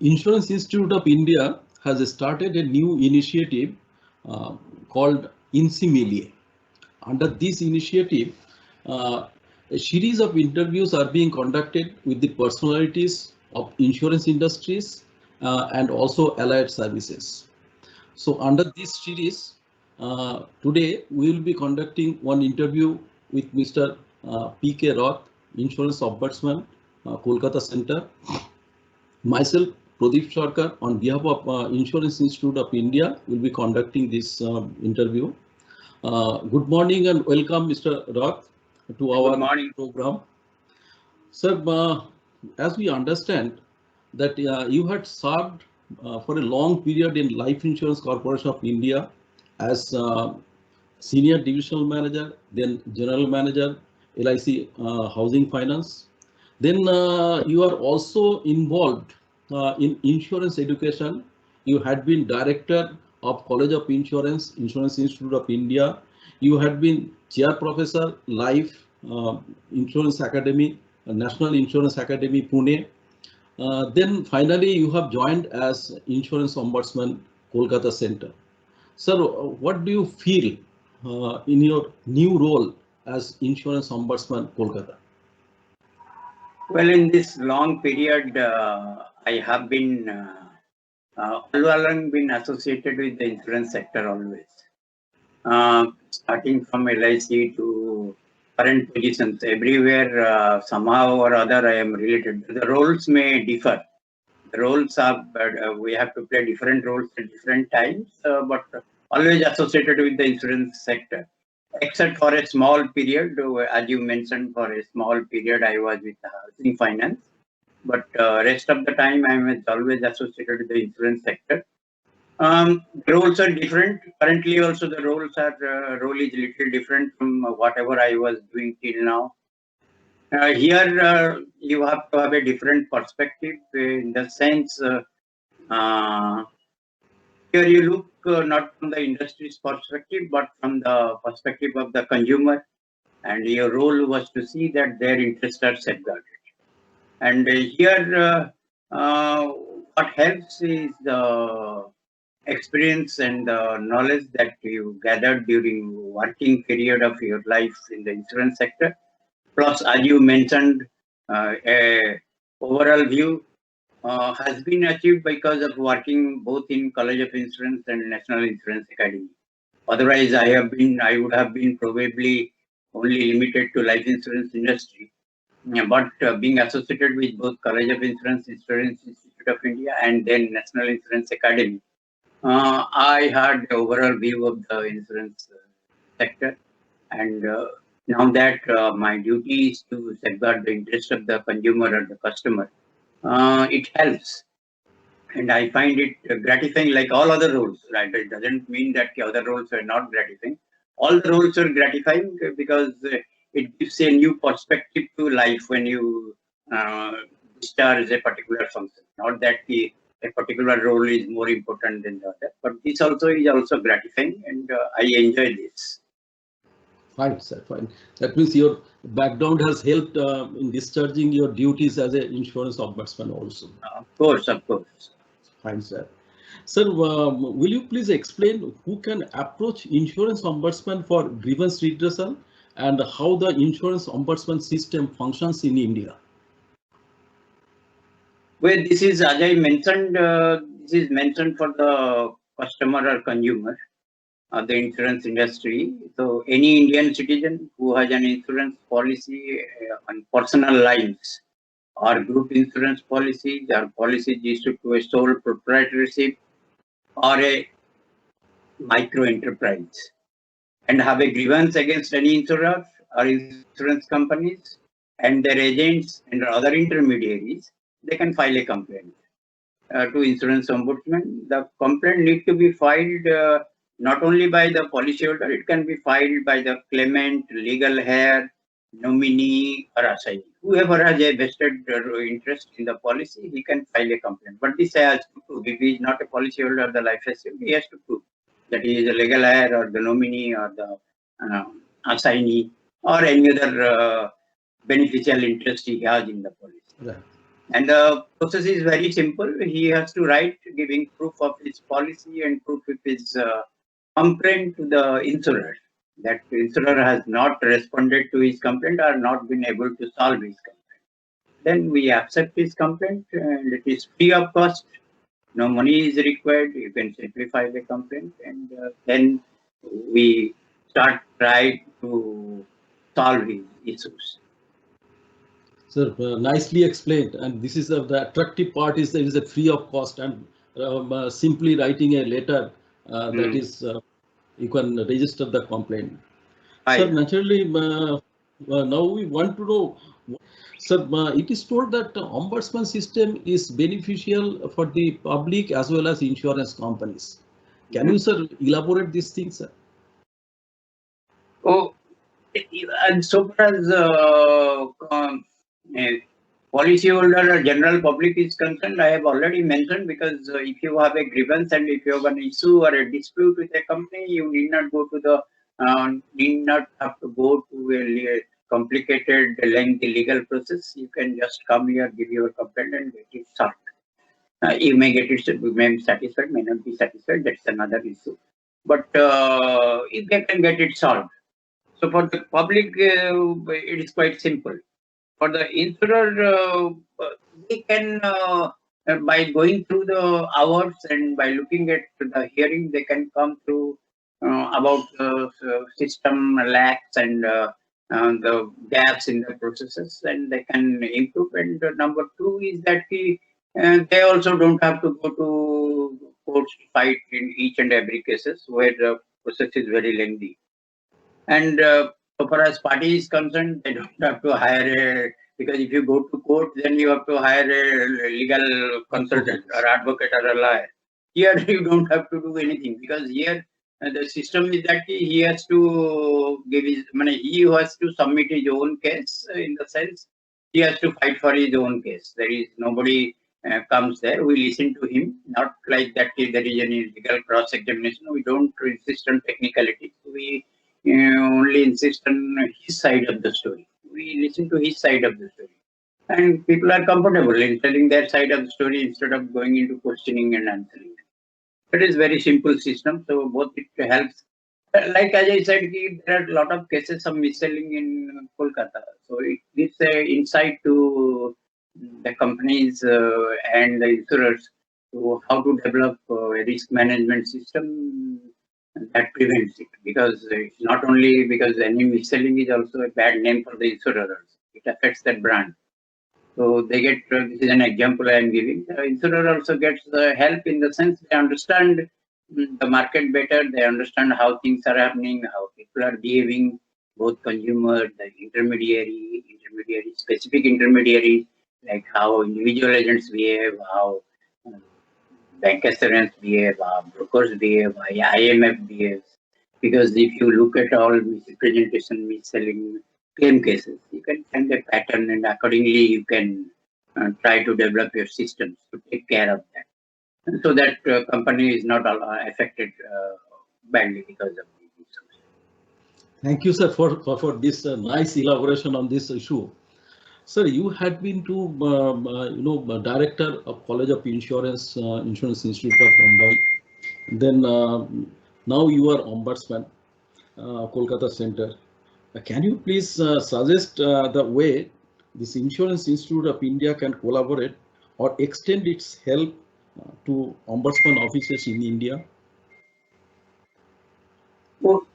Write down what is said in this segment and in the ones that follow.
Insurance Institute of India has started a new initiative called INSIMILIE. Under this initiative, uh, a series of interviews are being conducted with the personalities of insurance industries and also allied services. So under this series, today we will be conducting one interview with Mr. P.K. Roth, Insurance Ombudsman, Kolkata Center. Myself, Pradeep Sarkar, on behalf of Insurance Institute of India, will be conducting this interview. Good morning and welcome, Mr. Roth, to our program. Sir, as we understand that you had served for a long period in Life Insurance Corporation of India as Senior Divisional Manager, then General Manager, LIC Housing Finance. Then you are also involved in insurance education. You had been Director of College of Insurance, Insurance Institute of India. You had been Chair Professor, Life Insurance Academy, National Insurance Academy, Pune. Then finally, you have joined as Insurance Ombudsman, Kolkata Center. Sir, what do you feel in your new role as Insurance Ombudsman, Kolkata? Well, in this long period, I have been all along been associated with the insurance sector always. Starting from LIC to current positions, everywhere somehow or other I am related. The roles may differ. The roles are, we have to play different roles at different times, but always associated with the insurance sector. Except for a small period, as you mentioned, for a small period I was with housing finance, but rest of the time I was always associated with the insurance sector. The roles are different. Currently, also the role is little different from whatever I was doing till now. Here, you have to have a different perspective in the sense. Here you look not from the industry's perspective, but from the perspective of the consumer, and your role was to see that their interests are safeguarded. And here, what helps is the experience and the knowledge that you gathered during working period of your life in the insurance sector. Plus, as you mentioned, a overall view has been achieved because of working both in College of Insurance and National Insurance Academy. Otherwise, I would have been probably only limited to life insurance industry. Yeah, but being associated with both College of Insurance, Insurance Institute of India, and then National Insurance Academy, I had the overall view of the insurance sector. And now that my duty is to safeguard the interest of the consumer or the customer, it helps. And I find it gratifying like all other roles, right? It doesn't mean that the other roles are not gratifying. All the roles are gratifying because it gives a new perspective to life when you discharge a particular function. Not that a particular role is more important than the other, but this also is also gratifying, and I enjoy this. Fine, sir, fine. That means your background has helped in discharging your duties as an insurance ombudsman also. Of course, of course. Fine, sir. Sir, will you please explain who can approach insurance ombudsman for grievance redressal and how the insurance ombudsman system functions in India? Well, this is, as I mentioned, this is mentioned for the customer or consumer of the insurance industry. So any Indian citizen who has an insurance policy on personal lines or group insurance policies or policies issued to a sole proprietorship or a micro enterprise and have a grievance against any insurer or insurance companies and their agents and other intermediaries, they can file a complaint to insurance ombudsman. The complaint needs to be filed not only by the policyholder, it can be filed by the claimant, legal heir, nominee, or assignee. Whoever has a vested interest in the policy, he can file a complaint. But this has to prove. If he is not a policyholder of the life assurance, he has to prove that he is a legal heir or the nominee or the assignee or any other beneficial interest he has in the policy. Right. And the process is very simple. He has to write giving proof of his policy and proof of his complaint to the insurer. That the insurer has not responded to his complaint or not been able to solve his complaint. Then we accept his complaint and it is free of cost. No money is required. You can simplify the complaint and then we try to solve his issues. Sir, nicely explained. And this is the attractive part is there is a free of cost and simply writing a letter that is you can register the complaint. Sir, naturally, now we want to know, sir, it is told that the ombudsman system is beneficial for the public as well as insurance companies. Can you, sir, elaborate these things, sir? Oh, and so far as policyholder or general public is concerned, I have already mentioned, because if you have a grievance and if you have an issue or a dispute with a company, you need not go to the have to go to a complicated, lengthy legal process. You can just come here, give your complaint, and get it solved. You may get it, you may be satisfied, may not be satisfied. That's another issue. But if they can get it solved. So for the public, it is quite simple. For the insurer, they can, by going through the hours and by looking at the hearing, they can come through about system lacks and the gaps in the processes, and they can improve. And number two is that they also don't have to go to courts to fight in each and every cases where the process is very lengthy. And so far as party is concerned, they don't have to hire because if you go to court, then you have to hire a legal consultant or advocate or a lawyer. Here you don't have to do anything, because here the system is that he has to give his money. He has to submit his own case, in the sense he has to fight for his own case. There is nobody comes there. We listen to him, not like that there is any legal cross examination. We don't insist on technicalities. We only insist on his side of the story. We listen to his side of the story. And people are comfortable in telling their side of the story instead of going into questioning and answering. It is very simple system, so both it helps. Like as I said, there are a lot of cases of mis-selling in Kolkata. So it gives a insight to the companies and the insurers to how to develop a risk management system that prevents it, because it's not only because any mis-selling is also a bad name for the insurer. It affects that brand. So they get, this is an example I am giving. The insurer also gets help in the sense they understand the market better, they understand how things are happening, how people are behaving, both consumer, the specific intermediaries, like how individual agents behave, how bank assurance behave, brokers behave, IMF behaves. Because if you look at all misrepresentation, mis-selling claim cases, you can find a pattern, and accordingly you can try to develop your systems to take care of that, and so that company is not affected badly because of these issues. Thank you, sir, for this nice elaboration on this issue. Sir, you had been to, director of College of Insurance, Insurance Institute of Mumbai. Then now you are ombudsman, Kolkata Center. Can you please suggest the way this Insurance Institute of India can collaborate or extend its help to ombudsman offices in India? So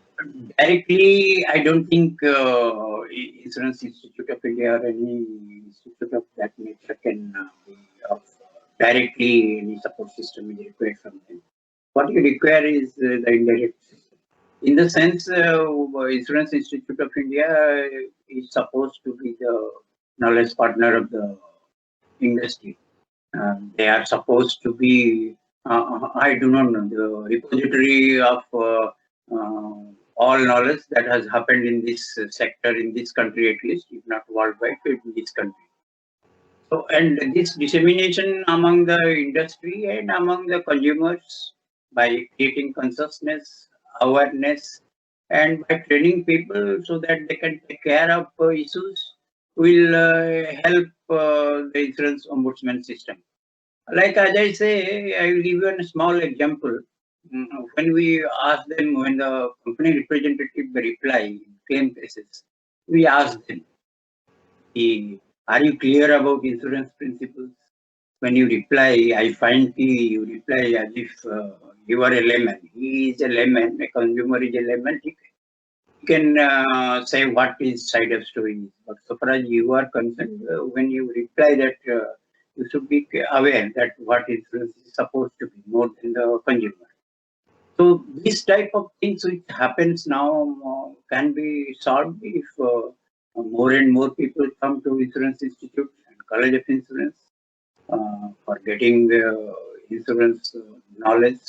directly, I don't think Insurance Institute of India or any institute of that nature can be of directly any support system is required from them. What you require is the indirect system. In the sense, Insurance Institute of India is supposed to be the knowledge partner of the industry. They are supposed to be, I do not know, the repository of all knowledge that has happened in this sector, in this country at least, if not worldwide, in this country. So, and this dissemination among the industry and among the consumers by creating consciousness, awareness, and by training people so that they can take care of issues will help the insurance ombudsman system. Like as I say, I will give you a small example. When we ask them, when the company representative reply in claim cases, we ask them, are you clear about insurance principles? When you reply, I find you reply as if you are a layman. He is a layman, a consumer is a layman. He can say what his side of story is. But so far as you are concerned, when you reply that you should be aware that what insurance is supposed to be more than the consumer. So this type of things which happens now can be solved if more and more people come to Insurance Institute and College of Insurance for getting insurance knowledge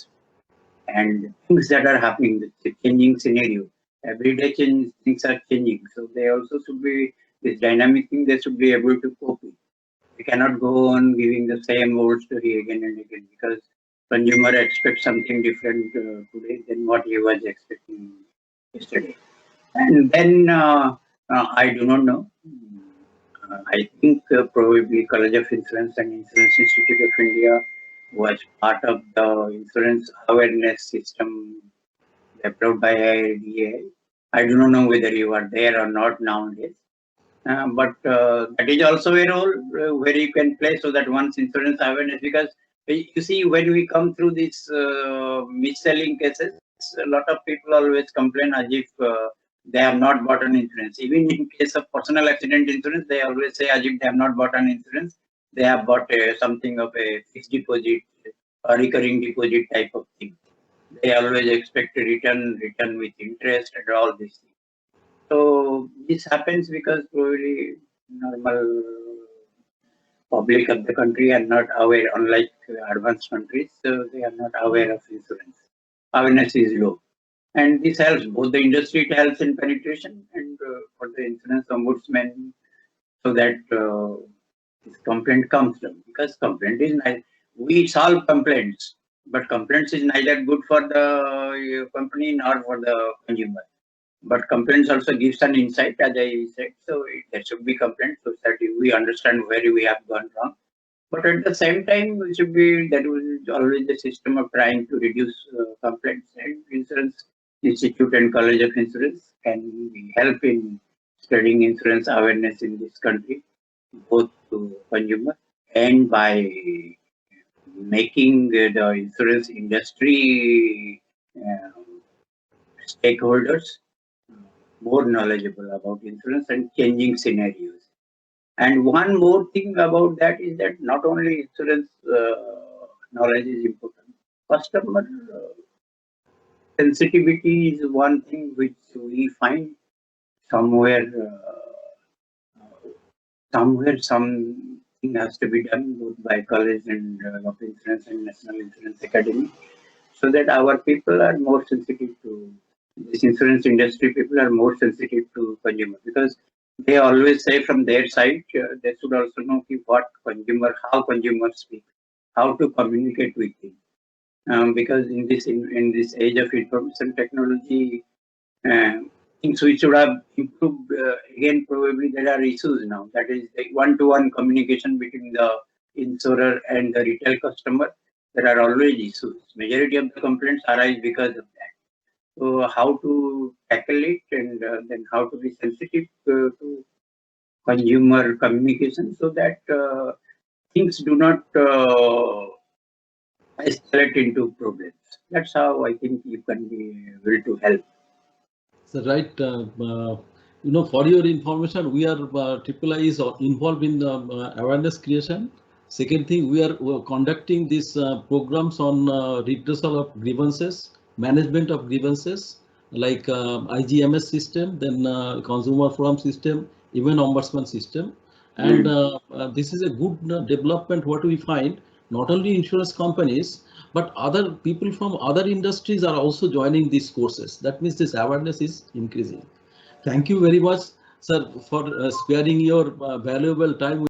and things that are happening, the changing scenario. Every day things are changing. So they also should be, this dynamic thing, they should be able to cope with. We cannot go on giving the same old story again and again because consumer expects something different today than what he was expecting yesterday. And then I do not know. I think probably College of Insurance and Insurance Institute of India was part of the insurance awareness system developed by IRDA. I do not know whether you are there or not nowadays. But that is also a role where you can play so that once insurance awareness, because you see when we come through these mis-selling cases, a lot of people always complain as if they have not bought an insurance. Even in case of personal accident insurance, they always say as if they have not bought an insurance, they have bought something of a fixed deposit, a recurring deposit type of thing. They always expect a return with interest and all these things. So this happens because probably normal public of the country are not aware, unlike advanced countries, so they are not aware of insurance. Awareness is low. And this helps both the industry, it helps in penetration and for the insurance ombudsman so that this complaint comes down. Because complaint is nice. We solve complaints, but complaints is neither good for the company nor for the consumer. But complaints also gives an insight, as I said. So there should be complaints so that we understand where we have gone wrong. But at the same time, we should be, there is always a system of trying to reduce complaints. And Insurance Institute and College of Insurance can help in spreading insurance awareness in this country, both to consumer and by making the insurance industry stakeholders more knowledgeable about insurance and changing scenarios. And one more thing about that is that not only insurance knowledge is important, customer sensitivity is one thing which we find somewhere something has to be done both by College and of Insurance and National Insurance Academy, so that our people are more sensitive to this insurance industry. People are more sensitive to consumer because they always say from their side they should also know what consumer, how consumers speak, how to communicate with them. Because in this age of information technology, things we should have improved. Again, probably there are issues now. That is the one-to-one communication between the insurer and the retail customer. There are always issues. Majority of the complaints arise because of that. So how to tackle it and then how to be sensitive to consumer communication so that things do not escalate into problems. That's how I think you can be able to help. So right, for your information, we are III is involved in awareness creation. Second thing, we are conducting these programs on redressal of grievances, management of grievances, like IGMS system, then consumer forum system, even ombudsman system. And this is a good development. What we find, not only insurance companies, but other people from other industries are also joining these courses. That means this awareness is increasing. Thank you very much, sir, for sparing your valuable time.